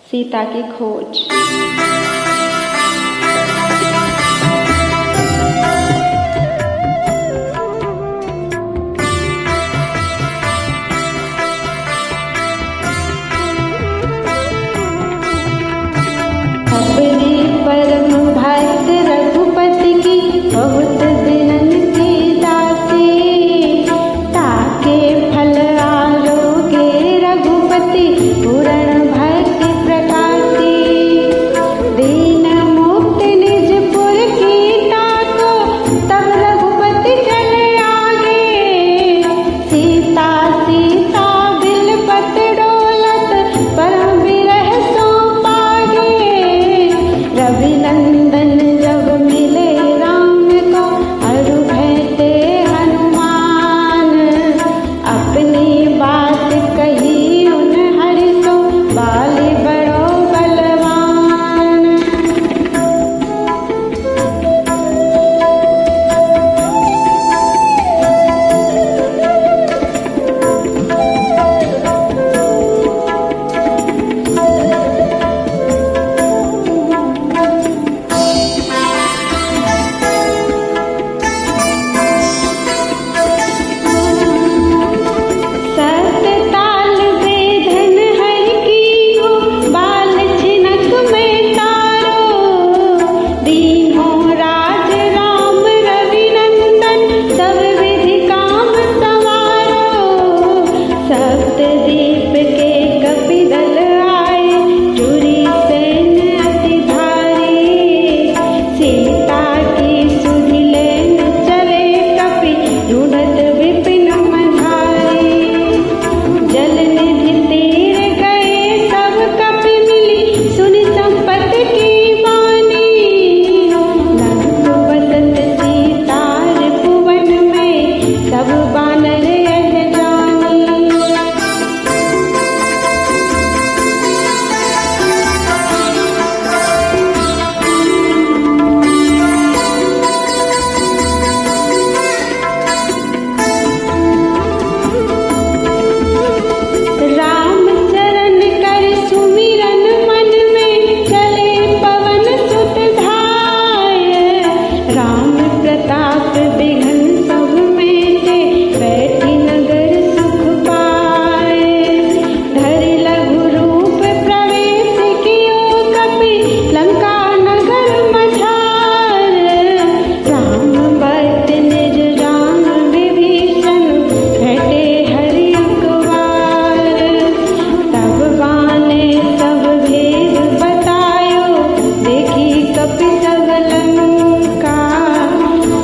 सीता की खोज। अपने परम भक्त रघुपति की बहुत विनती दासी, ताके फल आलोके रघुपति पूर्ण भक्ति प्रकाशी। दीन मुक्त निज पुर की ताको, तब रघुपति चले आगे। सीता सीता बिलपत डोलत, परम विरह सो पागे। रविनंदन जब मिले राम को, अरु भेटे हनुमान। अपनी बात कही उन हरि सो, बाली बड़ो बलवान। सत ताल बेधन हरि कीन्हो, बाल छिनक में तारो। दीन्हो राज राम रविनंदन, सब विधि काम संवारो। सप्तदीप के कपिदल आए, चूरी सैन अति भारी। सीता की सुधि लेन चले कपि, ढूंढत विपिन मझारी। जल निधि तीर गए सब कपि मिली, सुनि संपत्ति की वाणी। लंक बसत सीता रिपुवन में, सब बानर यह जानी। राम चरण कर सुमिरन मन में, चले पवन सुत धाय। राम प्रताप बिघन सब मेटे, बैठी नगर सुख पाए। धरि लघु रूप प्रवेश कियो कपि, लंका नगर मझार। राम बत निज जान विभीषण, भेटे हरि अकबार। तब बाने सब भेद बतायो, देखी कपि सब लंका।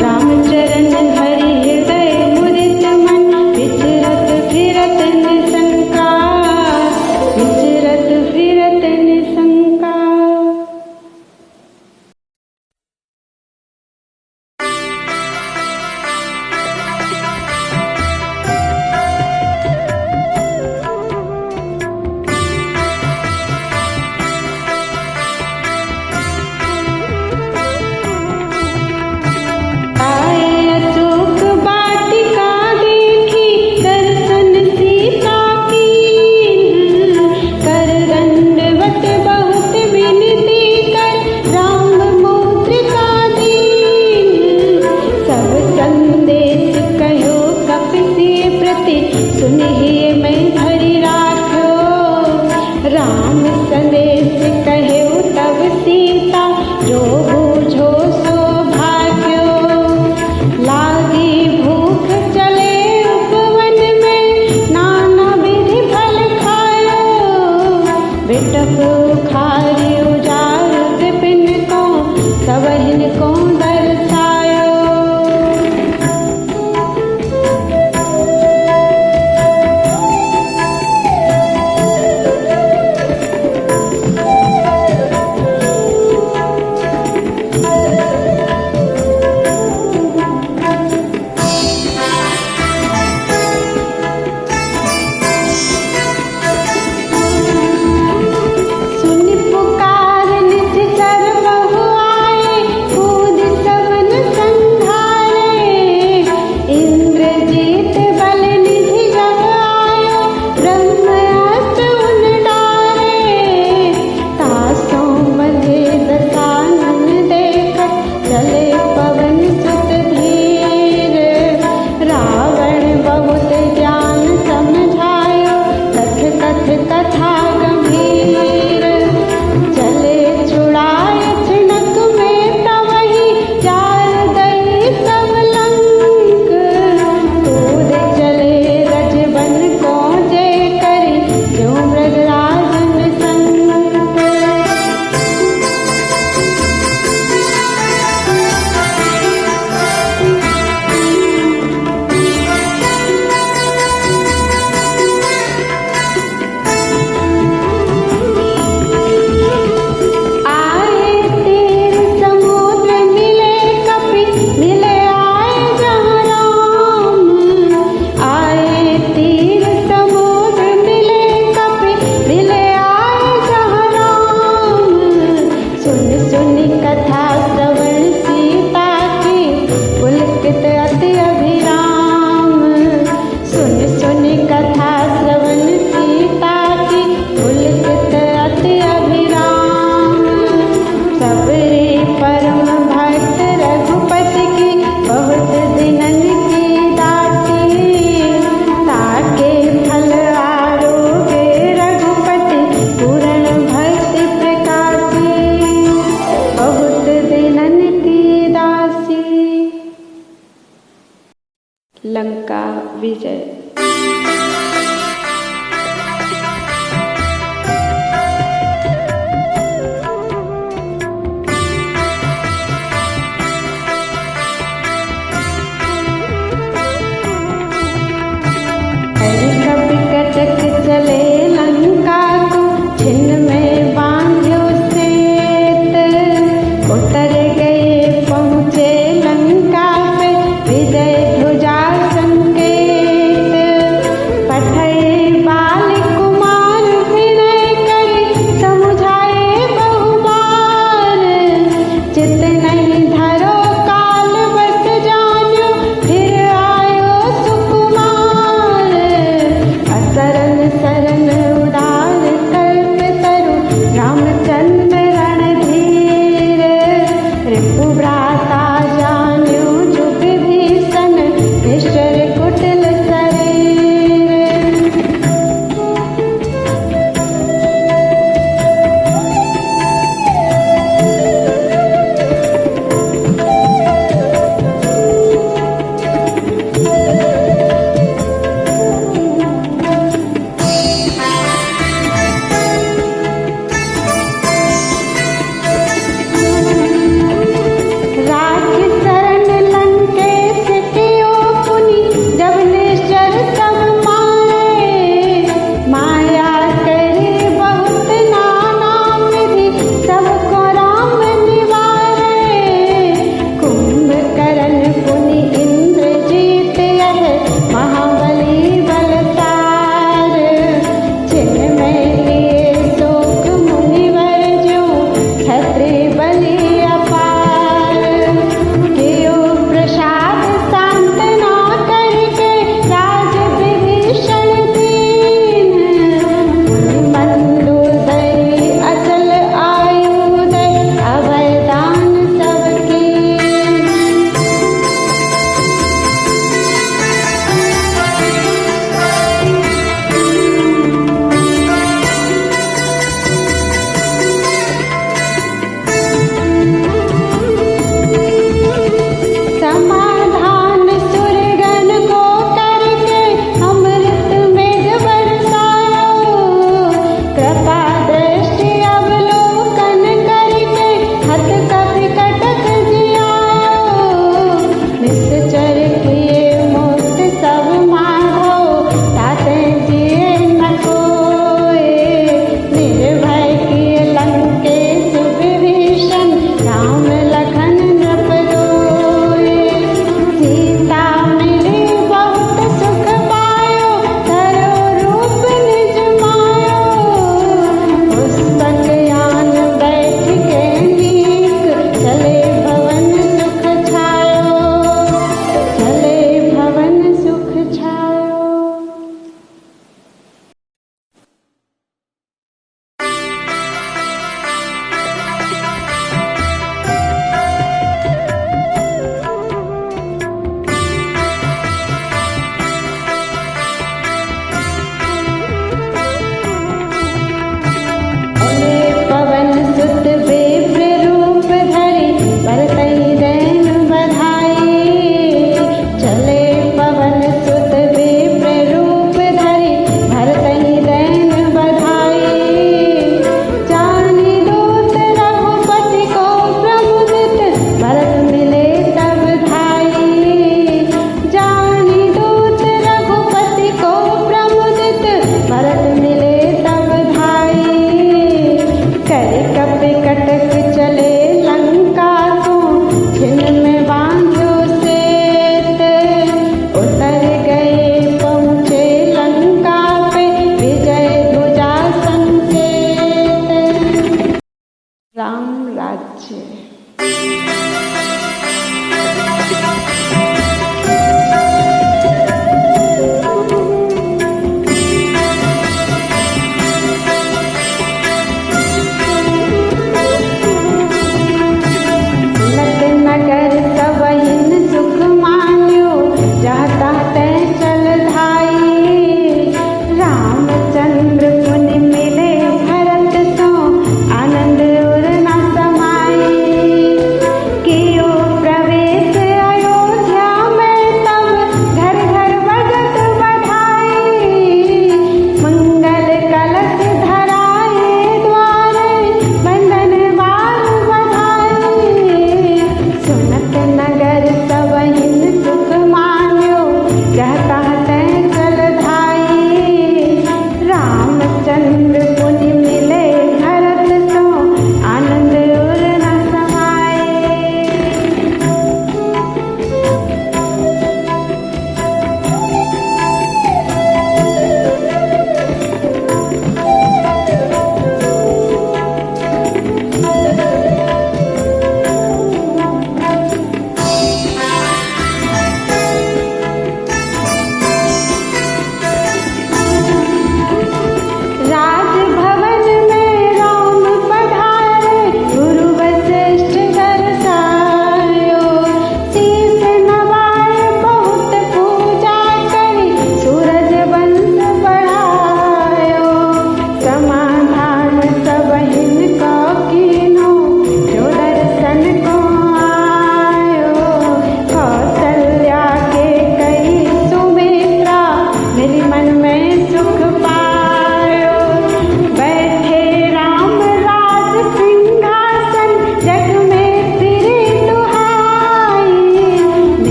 रामचरण धरि हृदय मुदित मन, विचरत फिरत निशंका। विचरत फिरत निशंका। आए अशोक वाटिका देखी, दर्शन सीता कीन्ह। कर दंडवत बहुत विनती कर, राम मुद्रिका दीन्ह। सब संदेश कहो कपि सिय प्रति, सुनिहि मैं धरि राख्यो। राम संदेश कहेउ तब सीता, जो बूझो सो भाग्यो। लागी भूख चले उपवन में, नाना विधि फल खायो। बिटप खारी उजार विपिन को, सबहिन को दर्शायो। सुनि पुकार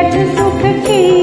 छठ सुख की